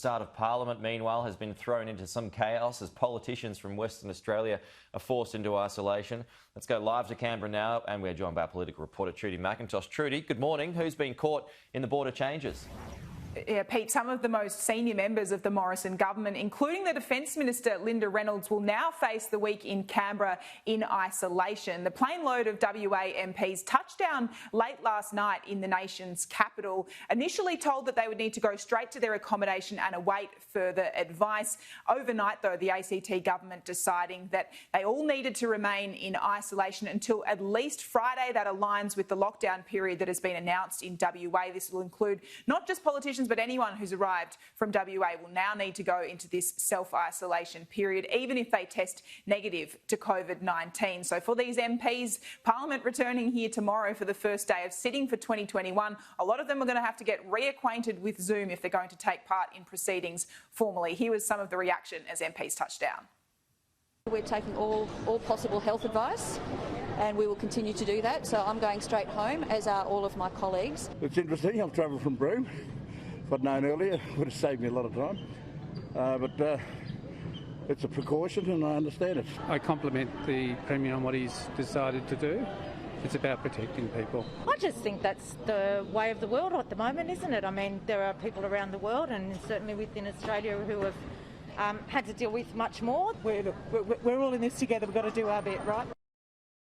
Start of Parliament, meanwhile, has been thrown into some chaos as politicians from Western Australia are forced into isolation. Let's go live to Canberra now, and we're joined by our political reporter Trudy McIntosh. Trudy, good morning. Who's been caught in the border changes? Yeah, Pete, some of the most senior members of the Morrison government, including the Defence Minister Linda Reynolds, will now face the week in Canberra in isolation. The plane load of WA MPs touched down late last night in the nation's capital, initially told that they would need to go straight to their accommodation and await further advice. Overnight, though, the ACT government deciding that they all needed to remain in isolation until at least Friday. That aligns with the lockdown period that has been announced in WA. This will include not just politicians, but anyone who's arrived from WA will now need to go into this self-isolation period, even if they test negative to COVID-19. So for these MPs, Parliament returning here tomorrow for the first day of sitting for 2021, a lot of them are going to have to get reacquainted with Zoom if they're going to take part in proceedings formally. Here was some of the reaction as MPs touched down. We're taking all possible health advice, and we will continue to do that. So I'm going straight home, as are all of my colleagues. It's interesting. I've travelled from Broome. If I'd known earlier, it would have saved me a lot of time. But it's a precaution, and I understand it. I compliment the Premier on what he's decided to do. It's about protecting people. I just think that's the way of the world at the moment, isn't it? I mean, there are people around the world, and certainly within Australia, who have had to deal with much more. We're all in this together. We've got to do our bit, right?